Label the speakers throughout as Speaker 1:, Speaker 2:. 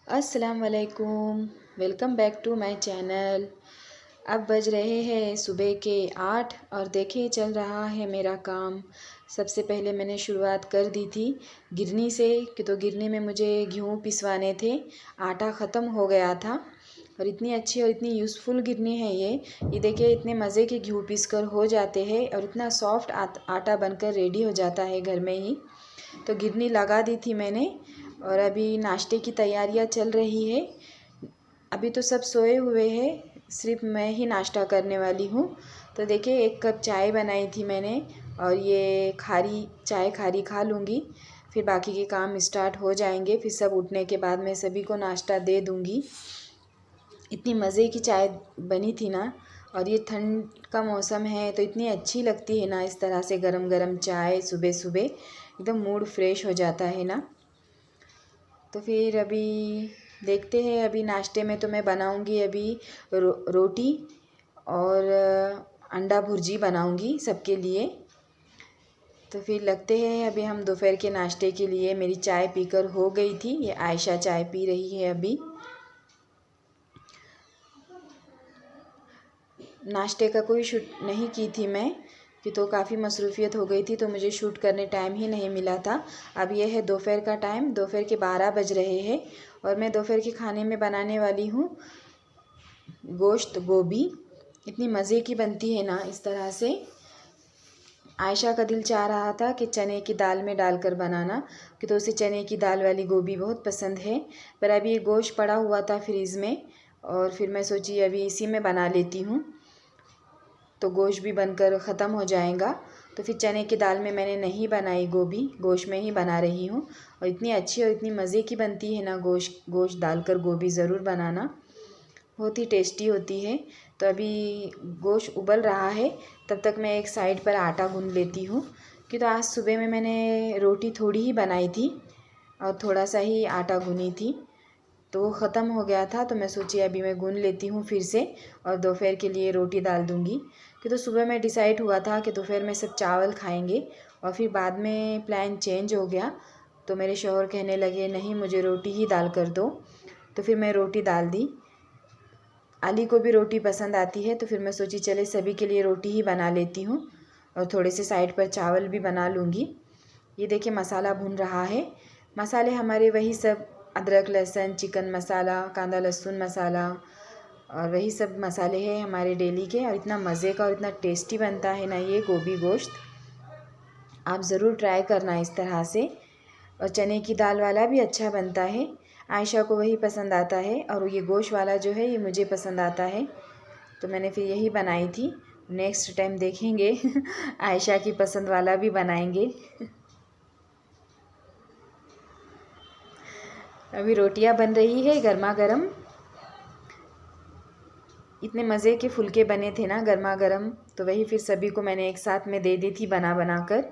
Speaker 1: अस्सलाम वालेकुम। Welcome back to my channel. अब बज रहे हैं सुबह के 8 और देखिए चल रहा है मेरा काम। सबसे पहले मैंने शुरुआत कर दी थी गिरनी से कि तो गिरनी में मुझे गेहूँ पिसवाने थे। आटा ख़त्म हो गया था और इतनी अच्छी और इतनी यूज़फुल गिरनी है ये देखिए इतने मज़े के गेहूँ पीस कर हो जाते हैं और इतना सॉफ्ट आटा बनकर रेडी हो जाता है घर में ही। तो गिरनी लगा दी थी मैंने और अभी नाश्ते की तैयारियां चल रही है। अभी तो सब सोए हुए हैं, सिर्फ मैं ही नाश्ता करने वाली हूँ। तो देखिए 1 कप चाय बनाई थी मैंने और ये खारी खा लूँगी, फिर बाकी के काम स्टार्ट हो जाएंगे। फिर सब उठने के बाद मैं सभी को नाश्ता दे दूँगी। इतनी मज़े की चाय बनी थी ना, और ये ठंड का मौसम है तो इतनी अच्छी लगती है ना, इस तरह से गरम गरम चाय सुबह सुबह एकदम मूड फ्रेश हो जाता है ना। तो फिर अभी देखते हैं, अभी नाश्ते में तो मैं बनाऊंगी अभी रोटी और अंडा भुर्जी बनाऊंगी सबके लिए। तो फिर लगते हैं अभी हम दोपहर के नाश्ते के लिए। मेरी चाय पीकर हो गई थी, ये आयशा चाय पी रही है अभी। नाश्ते का कोई शूट नहीं की थी मैं कि तो काफ़ी मसरूफ़ियत हो गई थी तो मुझे शूट करने टाइम ही नहीं मिला था। अब यह है दोपहर का टाइम, दोपहर के 12 बज रहे हैं और मैं दोपहर के खाने में बनाने वाली हूँ गोश्त गोभी। इतनी मज़े की बनती है ना इस तरह से। आयशा का दिल चाह रहा था कि चने की दाल में डालकर बनाना, कि तो उसे चने की दाल वाली गोभी बहुत पसंद है। पर अभी ये गोश्त पड़ा हुआ था फ्रीज़ में और फिर मैं सोची अभी इसी में बना लेती हूँ तो गोश्त भी बनकर ख़त्म हो जाएगा। तो फिर चने की दाल में मैंने नहीं बनाई गोभी, गोश्त में ही बना रही हूँ। और इतनी अच्छी और इतनी मज़े की बनती है ना, गोश्त डालकर गोभी ज़रूर बनाना, बहुत ही टेस्टी होती है। तो अभी गोश्त उबल रहा है, तब तक मैं एक साइड पर आटा गूँध लेती हूँ। कि तो आज सुबह में मैंने रोटी थोड़ी ही बनाई थी और थोड़ा सा ही आटा गूँधी थी तो वो ख़त्म हो गया था। तो मैं सोची अभी मैं गूँध लेती हूँ फिर से और दोपहर के लिए रोटी डाल दूँगी। कि तो सुबह में डिसाइड हुआ था कि दोपहर में सब चावल खाएंगे और फिर बाद में प्लान चेंज हो गया। तो मेरे शौहर कहने लगे नहीं मुझे रोटी ही डाल कर दो, तो फिर मैं रोटी डाल दी। अली को भी रोटी पसंद आती है तो फिर मैं सोची चले सभी के लिए रोटी ही बना लेती हूँ और थोड़े से साइड पर चावल भी बना लूँगी। ये देखिए मसाला भून रहा है। मसाले हमारे वही सब अदरक लहसुन चिकन मसाला कांदा लहसुन मसाला और वही सब मसाले हैं हमारे डेली के। और इतना मज़े का और इतना टेस्टी बनता है ना ये गोभी गोश्त, आप ज़रूर ट्राई करना इस तरह से। और चने की दाल वाला भी अच्छा बनता है, आयशा को वही पसंद आता है और ये गोश्त वाला जो है ये मुझे पसंद आता है तो मैंने फिर यही बनाई थी। नेक्स्ट टाइम देखेंगे आयशा की पसंद वाला भी बनाएंगे। अभी रोटियां बन रही है गर्मा गर्म। इतने मज़े के फुलके बने थे ना गर्मा गर्म, तो वही फिर सभी को मैंने एक साथ में दे दी थी बना बना कर।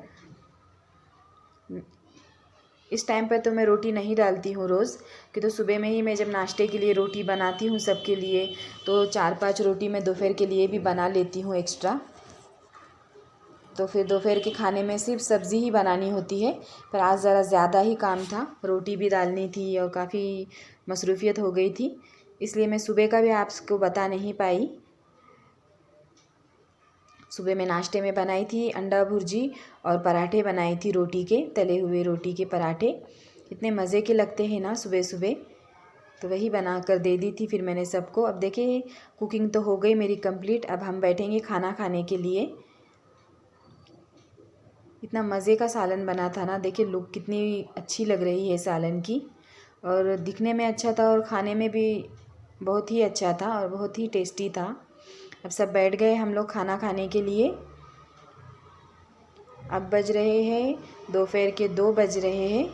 Speaker 1: इस टाइम पर तो मैं रोटी नहीं डालती हूँ रोज़, कि तो सुबह में ही मैं जब नाश्ते के लिए रोटी बनाती हूँ सबके लिए तो 4-5 रोटी मैं दोपहर के लिए भी बना लेती हूँ एक्स्ट्रा। तो फिर दोपहर के खाने में सिर्फ सब्ज़ी ही बनानी होती है। पर आज ज़रा ज़्यादा ही काम था, रोटी भी डालनी थी और काफ़ी मसरूफ़ियत हो गई थी, इसलिए मैं सुबह का भी आपको बता नहीं पाई। सुबह में नाश्ते में बनाई थी अंडा भुर्जी और पराठे बनाई थी रोटी के, तले हुए रोटी के पराठे। इतने मज़े के लगते हैं ना सुबह सुबह, तो वही बना कर दे दी थी फिर मैंने सबको। अब देखिए कुकिंग तो हो गई मेरी कंप्लीट, अब हम बैठेंगे खाना खाने के लिए। इतना मज़े का सालन बना था ना, देखिए लुक कितनी अच्छी लग रही है सालन की, और दिखने में अच्छा था और खाने में भी बहुत ही अच्छा था और बहुत ही टेस्टी था। अब सब बैठ गए हम लोग खाना खाने के लिए। अब बज रहे हैं दोपहर के 2 बज रहे हैं,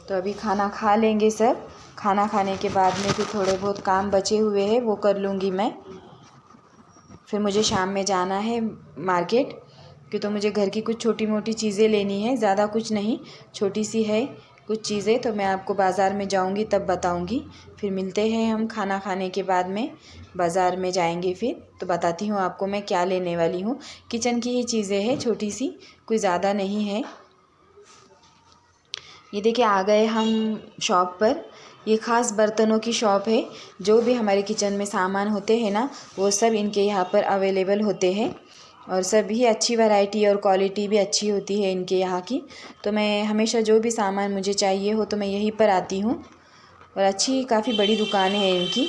Speaker 1: तो अभी खाना खा लेंगे सब। खाना खाने के बाद में फिर थोड़े बहुत काम बचे हुए हैं वो कर लूँगी मैं। फिर मुझे शाम में जाना है मार्केट, कि तो मुझे घर की कुछ छोटी मोटी चीज़ें लेनी है, ज़्यादा कुछ नहीं, छोटी सी है कुछ चीज़ें। तो मैं आपको बाज़ार में जाऊंगी तब बताऊंगी। फिर मिलते हैं हम खाना खाने के बाद में, बाज़ार में जाएंगे फिर तो बताती हूँ आपको मैं क्या लेने वाली हूँ। किचन की ही चीज़ें हैं छोटी सी, कोई ज़्यादा नहीं है। ये देखिए आ गए हम शॉप पर। ये ख़ास बर्तनों की शॉप है। जो भी हमारे किचन में सामान होते हैं ना, वो सब इनके यहाँ पर अवेलेबल होते हैं और सभी अच्छी वैरायटी और क्वालिटी भी अच्छी होती है इनके यहाँ की। तो मैं हमेशा जो भी सामान मुझे चाहिए हो तो मैं यहीं पर आती हूँ और अच्छी काफ़ी बड़ी दुकान है इनकी।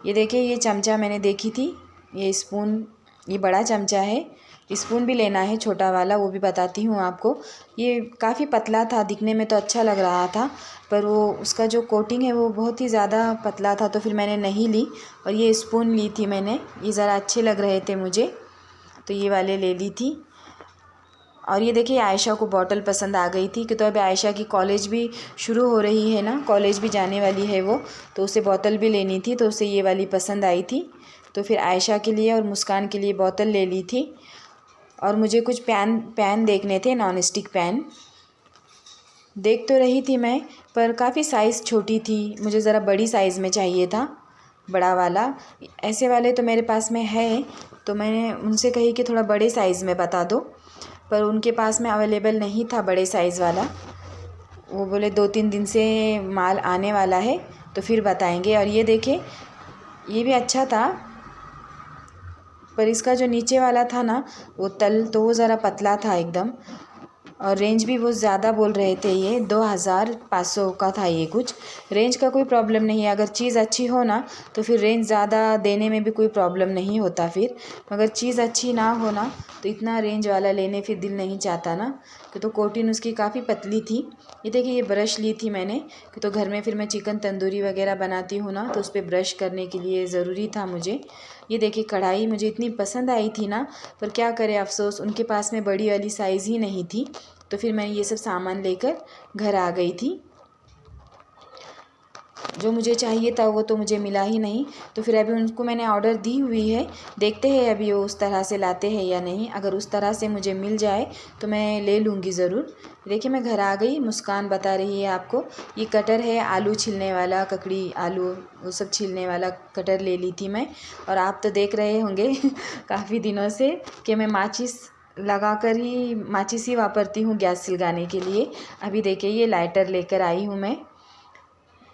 Speaker 1: ये देखिए ये चमचा मैंने देखी थी, ये स्पून, ये बड़ा चमचा है। स्पून भी लेना है छोटा वाला, वो भी बताती हूँ आपको। ये काफ़ी पतला था, दिखने में तो अच्छा लग रहा था, पर वो उसका जो कोटिंग है वो बहुत ही ज़्यादा पतला था, तो फिर मैंने नहीं ली। और ये स्पून ली थी मैंने, ये ज़रा अच्छे लग रहे थे मुझे, तो ये वाले ले ली थी। और ये देखिए आयशा को बॉटल पसंद आ गई थी कि तो अभी आयशा की कॉलेज भी शुरू हो रही है ना, कॉलेज भी जाने वाली है वो, तो उसे बोतल भी लेनी थी, तो उसे ये वाली पसंद आई थी। तो फिर आयशा के लिए और मुस्कान के लिए बोतल ले ली थी। और मुझे कुछ पैन देखने थे, नॉन स्टिक पैन देख तो रही थी मैं, पर काफ़ी साइज़ छोटी थी, मुझे ज़रा बड़ी साइज़ में चाहिए था, बड़ा वाला। ऐसे वाले तो मेरे पास में है, तो मैंने उनसे कही कि थोड़ा बड़े साइज़ में बता दो, पर उनके पास में अवेलेबल नहीं था बड़े साइज़ वाला। वो बोले 2-3 दिन से माल आने वाला है तो फिर बताएंगे। और ये देखें, ये भी अच्छा था, पर इसका जो नीचे वाला था ना, वो तल तो वो ज़रा पतला था एकदम, और रेंज भी वो ज़्यादा बोल रहे थे। ये 2500 का था। ये कुछ रेंज का कोई प्रॉब्लम नहीं है, अगर चीज़ अच्छी हो ना तो फिर रेंज ज़्यादा देने में भी कोई प्रॉब्लम नहीं होता फिर। मगर चीज़ अच्छी ना हो ना तो इतना रेंज वाला लेने फिर दिल नहीं चाहता ना, कि तो कोटिन उसकी काफ़ी पतली थी। ये देखिए ये ब्रश ली थी मैंने, कि तो घर में फिर मैं चिकन तंदूरी वगैरह बनाती हूँ ना, तो उस पर ब्रश करने के लिए ज़रूरी था मुझे। ये देखिए कढ़ाई मुझे इतनी पसंद आई थी ना, पर क्या करें अफ़सोस उनके पास में बड़ी वाली साइज़ ही नहीं थी, तो फिर मैंने ये सब सामान लेकर घर आ गई थी। जो मुझे चाहिए था वो तो मुझे मिला ही नहीं, तो फिर अभी उनको मैंने ऑर्डर दी हुई है, देखते हैं अभी वो उस तरह से लाते हैं या नहीं। अगर उस तरह से मुझे मिल जाए तो मैं ले लूँगी ज़रूर। देखिए मैं घर आ गई, मुस्कान बता रही है आपको, ये कटर है आलू छीलने वाला, ककड़ी आलू वो सब छीलने वाला कटर ले ली थी मैं। और आप तो देख रहे होंगे काफ़ी दिनों से कि मैं माचिस ही वापरती हूँ गैस सुलगाने के लिए। अभी देखिए ये लाइटर लेकर आई हूँ मैं,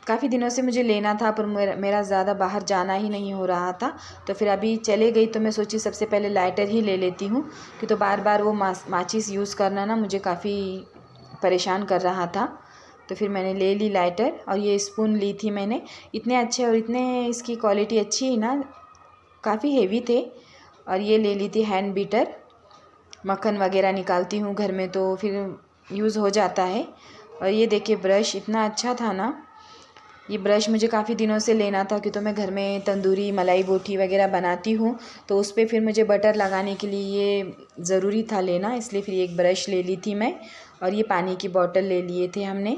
Speaker 1: काफ़ी दिनों से मुझे लेना था, पर मेरा ज़्यादा बाहर जाना ही नहीं हो रहा था, तो फिर अभी चले गई तो मैं सोची सबसे पहले लाइटर ही ले लेती हूँ, कि तो बार बार वो माचिस यूज़ करना ना मुझे काफ़ी परेशान कर रहा था। तो फिर मैंने ले ली लाइटर। और ये स्पून ली थी मैंने, इतने अच्छे और इतने इसकी क्वालिटी अच्छी है ना, काफ़ी हेवी थे। और ये ले ली थी हैंड बीटर, मक्खन वगैरह निकालती हूँ घर में तो फिर यूज़ हो जाता है। और ये देखिए ब्रश इतना अच्छा था ना, ये ब्रश मुझे काफ़ी दिनों से लेना था, कि तो मैं घर में तंदूरी मलाई बोटी वगैरह बनाती हूँ, तो उस पर फिर मुझे बटर लगाने के लिए ये ज़रूरी था लेना, इसलिए फिर एक ब्रश ले ली थी मैं। और ये पानी की बोतल ले लिए थे हमने।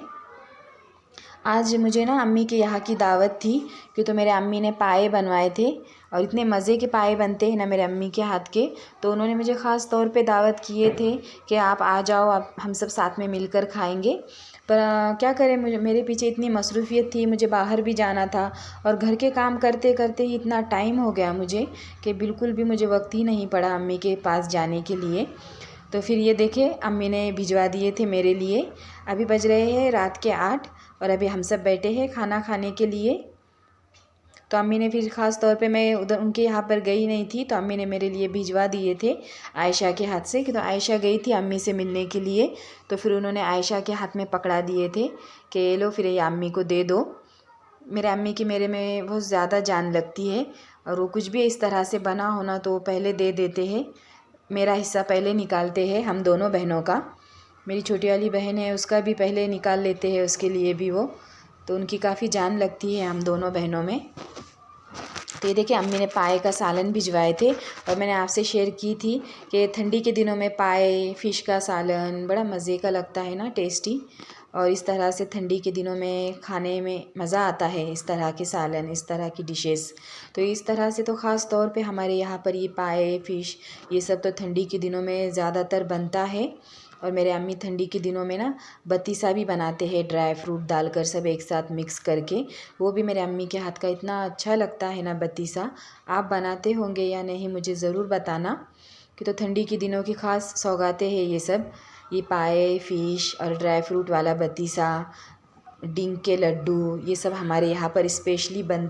Speaker 1: आज मुझे ना अम्मी के यहाँ की दावत थी, कि तो मेरे अम्मी ने पाए बनवाए थे, और इतने मज़े के पाए बनते हैं ना मेरे अम्मी के हाथ के, तो उन्होंने मुझे ख़ास तौर पे दावत किए थे कि आप आ जाओ, आप हम सब साथ में मिलकर खाएंगे। पर क्या करें, मेरे पीछे इतनी मसरूफ़ियत थी, मुझे बाहर भी जाना था, और घर के काम करते करते ही इतना टाइम हो गया मुझे कि बिल्कुल भी मुझे वक्त ही नहीं पड़ा अम्मी के पास जाने के लिए। तो फिर ये देखिए अम्मी ने भिजवा दिए थे मेरे लिए। अभी बज रहे हैं रात के 8, और अभी हम सब बैठे हैं खाना खाने के लिए। तो अम्मी ने फिर ख़ास तौर पे, मैं उधर उनके यहाँ पर गई नहीं थी, तो अम्मी ने मेरे लिए भिजवा दिए थे आयशा के हाथ से, कि तो आयशा गई थी अम्मी से मिलने के लिए, तो फिर उन्होंने आयशा के हाथ में पकड़ा दिए थे कि ये लो फिर ये अम्मी को दे दो। मेरे अम्मी की मेरे में बहुत ज़्यादा जान लगती है, और वो कुछ भी इस तरह से बना होना तो वो पहले दे देते हैं, मेरा हिस्सा पहले निकालते हैं हम दोनों बहनों का। मेरी छोटी वाली बहन है, उसका भी पहले निकाल लेते हैं, उसके लिए भी वो, तो उनकी काफ़ी जान लगती है हम दोनों बहनों में। तो ये देखिए अम्मी ने पाए का सालन भिजवाए थे, और मैंने आपसे शेयर की थी कि ठंडी के दिनों में पाए फ़िश का सालन बड़ा मज़े का लगता है ना, टेस्टी। और इस तरह से ठंडी के दिनों में खाने में मज़ा आता है, इस तरह के सालन, इस तरह की डिशेस। तो इस तरह से तो ख़ास तौर पे हमारे यहाँ पर ये पाए फ़िश ये सब तो ठंडी के दिनों में ज़्यादातर बनता है। और मेरे अम्मी ठंडी के दिनों में ना बत्तीसा भी बनाते हैं, ड्राई फ्रूट डालकर सब एक साथ मिक्स करके, वो भी मेरे अम्मी के हाथ का इतना अच्छा लगता है ना बत्तीसा। आप बनाते होंगे या नहीं मुझे ज़रूर बताना, कि तो ठंडी के दिनों की ख़ास सौगातें हैं ये सब। ये पाए फिश और ड्राई फ्रूट वाला बतीसा, डिंक के लड्डू, ये सब हमारे यहाँ पर स्पेशली बन